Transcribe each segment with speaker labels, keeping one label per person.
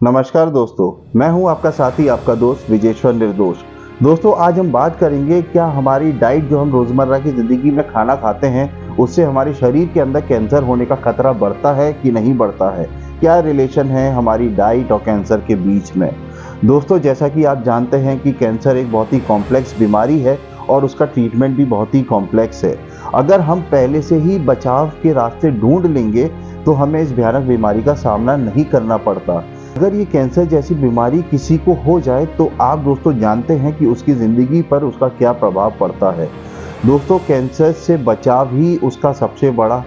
Speaker 1: नमस्कार दोस्तों, मैं हूं आपका साथी, आपका दोस्त विजेश्वर निर्दोष। दोस्तों, आज हम बात करेंगे क्या हमारी डाइट जो हम रोज़मर्रा की ज़िंदगी में खाना खाते हैं, उससे हमारे शरीर के अंदर कैंसर होने का खतरा बढ़ता है कि नहीं बढ़ता है? क्या रिलेशन है हमारी डाइट और कैंसर के बीच में? दोस्तों, जैसा कि आप जानते हैं कि कैंसर एक बहुत ही कॉम्प्लेक्स बीमारी है और उसका ट्रीटमेंट भी बहुत ही कॉम्प्लेक्स है। अगर हम पहले से ही बचाव के रास्ते ढूँढ लेंगे, तो हमें इस भयानक बीमारी का सामना नहीं करना पड़ता। अगर ये कैंसर जैसी बीमारी किसी को हो जाए तो आप दोस्तों जानते हैं कि उसकी ज़िंदगी पर उसका क्या प्रभाव पड़ता है। दोस्तों, कैंसर से बचाव ही उसका सबसे बड़ा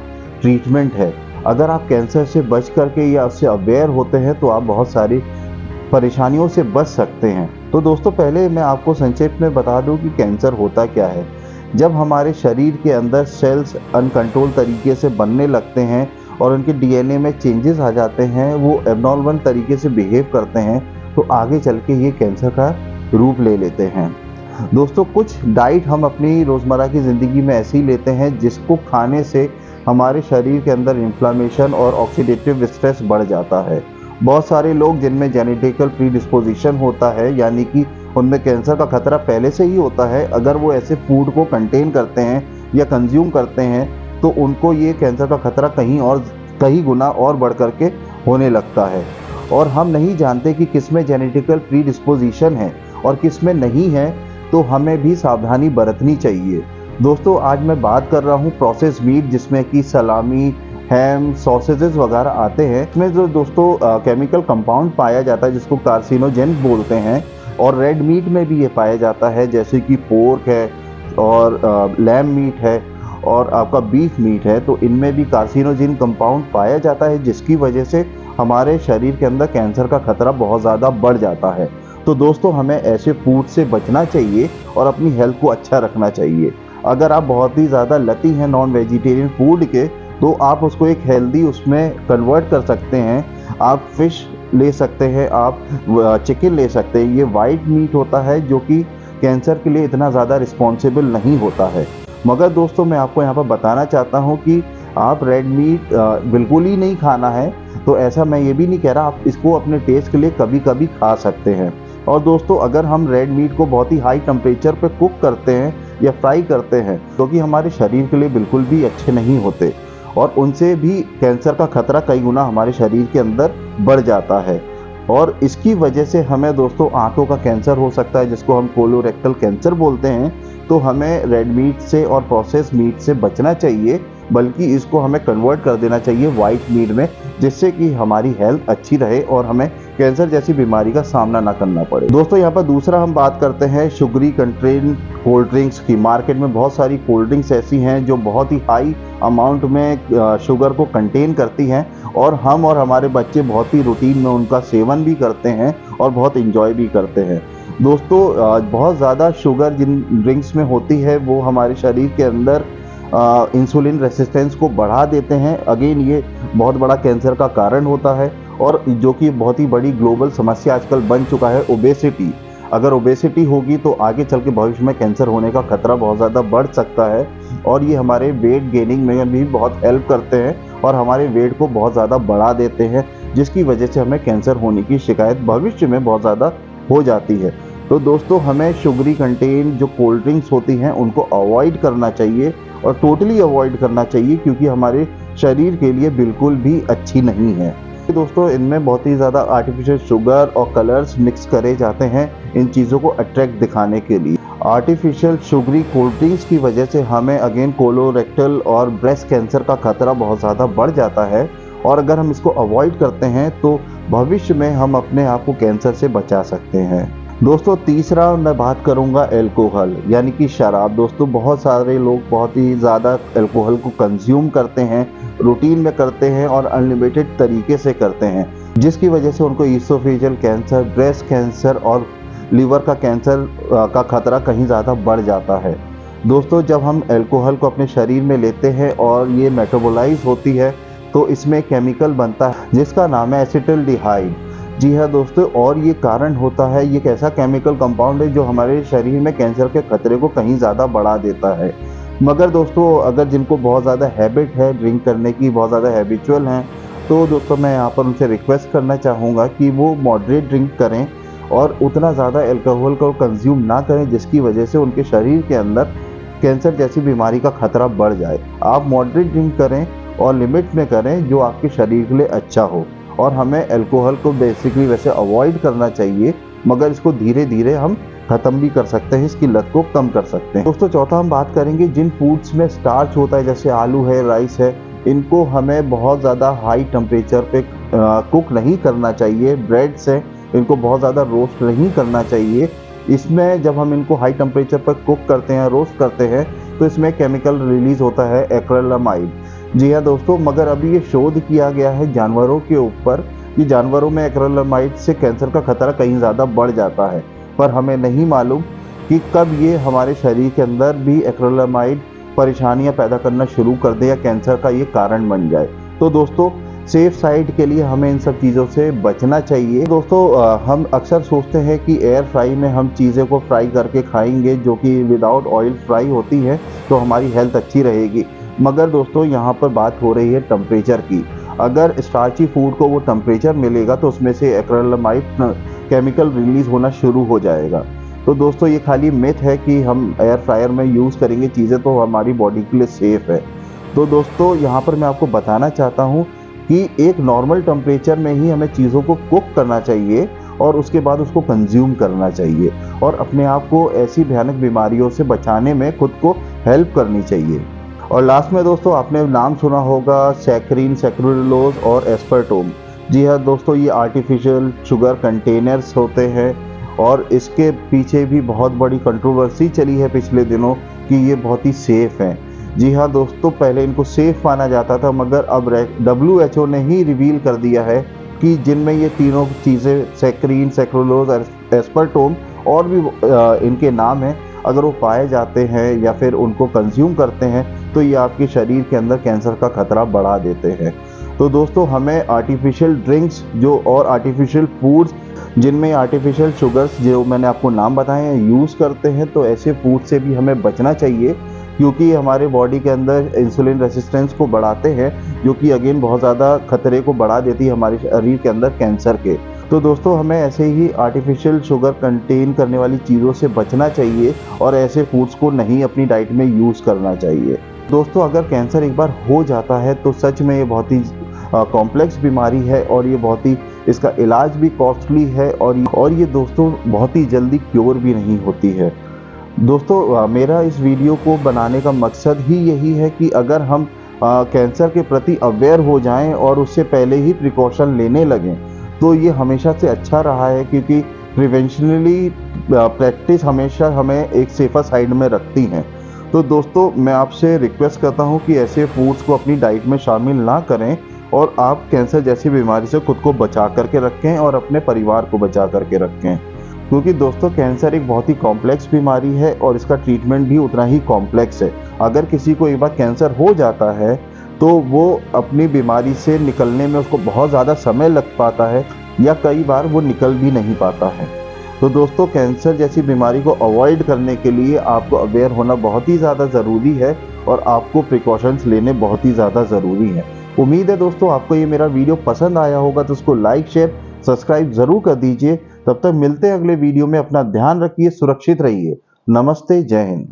Speaker 1: ट्रीटमेंट है। अगर आप कैंसर से बच करके या उससे अवेयर होते हैं तो आप बहुत सारी परेशानियों से बच सकते हैं। तो दोस्तों, पहले मैं आपको संक्षेप में बता दूं कि कैंसर होता क्या है। जब हमारे शरीर के अंदर सेल्स अनकंट्रोल तरीके से बनने लगते हैं और उनके डीएनए में चेंजेस आ जाते हैं, वो एब्नॉर्मल तरीके से बिहेव करते हैं, तो आगे चल के ये कैंसर का रूप ले लेते हैं। दोस्तों, कुछ डाइट हम अपनी रोज़मर्रा की ज़िंदगी में ऐसी लेते हैं जिसको खाने से हमारे शरीर के अंदर इन्फ्लामेशन और ऑक्सीडेटिव स्ट्रेस बढ़ जाता है। बहुत सारे लोग जिनमें जेनेटिकल प्रीडिस्पोजिशन होता है, यानी कि उनमें कैंसर का खतरा पहले से ही होता है, अगर वो ऐसे फूड को कंटेन करते हैं या कंज्यूम करते हैं तो उनको ये कैंसर का खतरा कई गुना और बढ़ कर के होने लगता है। और हम नहीं जानते कि किसमें जेनेटिकल प्रीडिस्पोजिशन है और किसमें नहीं है, तो हमें भी सावधानी बरतनी चाहिए। दोस्तों, आज मैं बात कर रहा हूँ प्रोसेस मीट, जिसमें कि सलामी, हैम, सॉसेजेस वगैरह आते हैं। इसमें जो दोस्तों केमिकल कंपाउंड पाया जाता है जिसको कार्सिनोजेन बोलते हैं, और रेड मीट में भी ये पाया जाता है, जैसे कि पोर्क है और लैम मीट है और आपका बीफ मीट है। तो इनमें भी कार्सिनोजेन कंपाउंड पाया जाता है, जिसकी वजह से हमारे शरीर के अंदर कैंसर का खतरा बहुत ज़्यादा बढ़ जाता है। तो दोस्तों, हमें ऐसे फूड से बचना चाहिए और अपनी हेल्थ को अच्छा रखना चाहिए। अगर आप बहुत ही ज़्यादा लती हैं नॉन वेजिटेरियन फूड के, तो आप उसको एक हेल्दी उसमें कन्वर्ट कर सकते हैं। आप फिश ले सकते हैं, आप चिकन ले सकते हैं। ये वाइट मीट होता है जो कि कैंसर के लिए इतना ज़्यादा रिस्पॉन्सिबल नहीं होता है। मगर दोस्तों, मैं आपको यहाँ पर बताना चाहता हूँ कि आप रेड मीट बिल्कुल ही नहीं खाना है, तो ऐसा मैं ये भी नहीं कह रहा। आप इसको अपने टेस्ट के लिए कभी कभी खा सकते हैं। और दोस्तों, अगर हम रेड मीट को बहुत ही हाई टेम्परेचर पे कुक करते हैं या फ्राई करते हैं, तो कि हमारे शरीर के लिए बिल्कुल भी अच्छे नहीं होते और उनसे भी कैंसर का खतरा कई गुना हमारे शरीर के अंदर बढ़ जाता है। और इसकी वजह से हमें दोस्तों आंतों का कैंसर हो सकता है, जिसको हम कोलोरेक्टल कैंसर बोलते हैं। तो हमें रेड मीट से और प्रोसेस मीट से बचना चाहिए, बल्कि इसको हमें कन्वर्ट कर देना चाहिए वाइट मीट में, जिससे कि हमारी हेल्थ अच्छी रहे और हमें कैंसर जैसी बीमारी का सामना ना करना पड़े। दोस्तों, यहाँ पर दूसरा हम बात करते हैं शुगरी कंटेंट कोल्ड ड्रिंक्स की। मार्केट में बहुत सारी कोल्ड ड्रिंक्स ऐसी हैं जो बहुत ही हाई अमाउंट में शुगर को कंटेन करती हैं, और हम और हमारे बच्चे बहुत ही रूटीन में उनका सेवन भी करते हैं और बहुत इंजॉय भी करते हैं। दोस्तों, बहुत ज़्यादा शुगर जिन ड्रिंक्स में होती है वो हमारे शरीर के अंदर इंसुलिन रेसिस्टेंस को बढ़ा देते हैं। अगेन, ये बहुत बड़ा कैंसर का कारण होता है, और जो कि बहुत ही बड़ी ग्लोबल समस्या आजकल बन चुका है, ओबेसिटी। अगर ओबेसिटी होगी तो आगे चल के भविष्य में कैंसर होने का खतरा बहुत ज़्यादा बढ़ सकता है, और ये हमारे वेट गेनिंग में भी बहुत हेल्प करते हैं और हमारे वेट को बहुत ज़्यादा बढ़ा देते हैं, जिसकी वजह से हमें कैंसर होने की शिकायत भविष्य में बहुत ज़्यादा हो जाती है। तो दोस्तों, हमें शुगरी कंटेन जो कोल्ड ड्रिंक्स होती हैं उनको अवॉइड करना चाहिए और टोटली अवॉइड करना चाहिए, क्योंकि हमारे शरीर के लिए बिल्कुल भी अच्छी नहीं है। दोस्तों, इनमें बहुत ही ज़्यादा आर्टिफिशियल शुगर और कलर्स मिक्स करे जाते हैं इन चीज़ों को अट्रैक्ट दिखाने के लिए। आर्टिफिशियल शुगरी कोल्ड ड्रिंक्स की वजह से हमें अगेन कोलोरेक्टल और ब्रेस्ट कैंसर का खतरा बहुत ज़्यादा बढ़ जाता है, और अगर हम इसको अवॉइड करते हैं तो भविष्य में हम अपने आप को कैंसर से बचा सकते हैं। दोस्तों, तीसरा मैं बात करूंगा अल्कोहल, यानी कि शराब। दोस्तों, बहुत सारे लोग बहुत ही ज़्यादा अल्कोहल को कंज्यूम करते हैं, रूटीन में करते हैं और अनलिमिटेड तरीके से करते हैं, जिसकी वजह से उनको ईसोफेजियल कैंसर, ब्रेस्ट कैंसर और लीवर का कैंसर का खतरा कहीं ज़्यादा बढ़ जाता है। दोस्तों, जब हम अल्कोहल को अपने शरीर में लेते हैं और ये मेटाबोलाइज होती है, तो इसमें केमिकल बनता है जिसका नाम है एसिटल्डिहाइड। जी हाँ दोस्तों, और ये कारण होता है, ये एक ऐसा केमिकल कंपाउंड है जो हमारे शरीर में कैंसर के खतरे को कहीं ज़्यादा बढ़ा देता है। मगर दोस्तों, अगर जिनको बहुत ज़्यादा हैबिट है ड्रिंक करने की, बहुत ज़्यादा हैबिचुअल हैं, तो दोस्तों मैं यहाँ पर उनसे रिक्वेस्ट करना चाहूँगा कि वो मॉडरेट ड्रिंक करें और उतना ज़्यादा अल्कोहल को कंज्यूम ना करें जिसकी वजह से उनके शरीर के अंदर कैंसर जैसी बीमारी का खतरा बढ़ जाए। आप मॉडरेट ड्रिंक करें और लिमिट में करें जो आपके शरीर के लिए अच्छा हो। और हमें अल्कोहल को बेसिकली वैसे अवॉइड करना चाहिए, मगर इसको धीरे धीरे हम ख़त्म भी कर सकते हैं, इसकी लत को कम कर सकते हैं। दोस्तों चौथा हम बात करेंगे जिन फूड्स में स्टार्च होता है, जैसे आलू है, राइस है, इनको हमें बहुत ज़्यादा हाई टेम्परेचर पे कुक नहीं करना चाहिए। ब्रेड्स हैं, इनको बहुत ज़्यादा रोस्ट नहीं करना चाहिए। इसमें जब हम इनको हाई टेम्परेचर पर कुक करते हैं, रोस्ट करते हैं, तो इसमें केमिकल रिलीज होता है एक्रिलामाइड। जी हाँ दोस्तों, मगर अभी ये शोध किया गया है जानवरों के ऊपर कि जानवरों में एक्रिलामाइड से कैंसर का खतरा कहीं ज़्यादा बढ़ जाता है, पर हमें नहीं मालूम कि कब ये हमारे शरीर के अंदर भी एक्रिलामाइड परेशानियां पैदा करना शुरू कर दे या कैंसर का ये कारण बन जाए। तो दोस्तों सेफ साइड के लिए हमें इन सब चीज़ों से बचना चाहिए। दोस्तों हम अक्सर सोचते हैं कि एयर फ्राई में हम चीज़ें को फ्राई करके खाएंगे जो कि विदाउट ऑयल फ्राई होती है, तो हमारी हेल्थ अच्छी रहेगी। मगर दोस्तों यहाँ पर बात हो रही है टेम्परेचर की। अगर स्टार्ची फूड को वो टेम्परेचर मिलेगा तो उसमें से एक्रिलामाइड केमिकल रिलीज होना शुरू हो जाएगा। तो दोस्तों ये खाली मिथ है कि हम एयर फ्रायर में यूज़ करेंगे चीज़ें तो हमारी बॉडी के लिए सेफ़ है। तो दोस्तों यहाँ पर मैं आपको बताना चाहता हूँ कि एक नॉर्मल टेम्परेचर में ही हमें चीज़ों को कुक करना चाहिए और उसके बाद उसको कंज्यूम करना चाहिए और अपने आप को ऐसी भयानक बीमारियों से बचाने में खुद को हेल्प करनी चाहिए। और लास्ट में दोस्तों आपने नाम सुना होगा सैकरीन, सैक्रोलोज और एस्पर्टोम। जी हाँ दोस्तों, ये आर्टिफिशियल शुगर कंटेनर्स होते हैं और इसके पीछे भी बहुत बड़ी कंट्रोवर्सी चली है पिछले दिनों कि ये बहुत ही सेफ़ हैं। जी हाँ दोस्तों, पहले इनको सेफ़ माना जाता था, मगर अब WHO ने ही रिवील कर दिया है कि जिनमें ये तीनों चीज़ें सैकरीन, सैक्रोलोज और एस्पर्टोम और भी इनके नाम हैं, अगर वो पाए जाते हैं या फिर उनको कंज्यूम करते हैं तो ये आपके शरीर के अंदर कैंसर का खतरा बढ़ा देते हैं। तो दोस्तों हमें आर्टिफिशियल ड्रिंक्स जो और आर्टिफिशियल फूड्स जिनमें आर्टिफिशियल शुगर्स जो मैंने आपको नाम बताए हैं यूज़ करते हैं, तो ऐसे फूड से भी हमें बचना चाहिए क्योंकि हमारे बॉडी के अंदर इंसुलिन रेसिस्टेंस को बढ़ाते हैं, जो कि अगेन बहुत ज़्यादा खतरे को बढ़ा देती है हमारे शरीर के अंदर कैंसर के। तो दोस्तों हमें ऐसे ही आर्टिफिशियल शुगर कंटेन करने वाली चीज़ों से बचना चाहिए और ऐसे फूड्स को नहीं अपनी डाइट में यूज़ करना चाहिए। दोस्तों अगर कैंसर एक बार हो जाता है तो सच में ये बहुत ही कॉम्प्लेक्स बीमारी है और ये बहुत ही इसका इलाज भी कॉस्टली है और ये दोस्तों बहुत ही जल्दी क्योर भी नहीं होती है। दोस्तों मेरा इस वीडियो को बनाने का मकसद ही यही है कि अगर हम कैंसर के प्रति अवेयर हो जाएं और उससे पहले ही प्रिकॉशन लेने लगें तो ये हमेशा से अच्छा रहा है, क्योंकि प्रिवेंशनली प्रैक्टिस हमेशा हमें एक सेफर साइड में रखती हैं। तो दोस्तों मैं आपसे रिक्वेस्ट करता हूं कि ऐसे फूड्स को अपनी डाइट में शामिल ना करें और आप कैंसर जैसी बीमारी से खुद को बचा करके रखें और अपने परिवार को बचा करके रखें, क्योंकि दोस्तों कैंसर एक बहुत ही कॉम्प्लेक्स बीमारी है और इसका ट्रीटमेंट भी उतना ही कॉम्प्लेक्स है। अगर किसी को एक बार कैंसर हो जाता है तो वो अपनी बीमारी से निकलने में उसको बहुत ज़्यादा समय लग पाता है या कई बार वो निकल भी नहीं पाता है। तो दोस्तों कैंसर जैसी बीमारी को अवॉइड करने के लिए आपको अवेयर होना बहुत ही ज़्यादा ज़रूरी है और आपको प्रिकॉशंस लेने बहुत ही ज़्यादा ज़रूरी है। उम्मीद है दोस्तों आपको ये मेरा वीडियो पसंद आया होगा, तो उसको लाइक, शेयर, सब्सक्राइब ज़रूर कर दीजिए। तब तक मिलते हैं अगले वीडियो में। अपना ध्यान रखिए, सुरक्षित रहिए। नमस्ते, जय हिंद।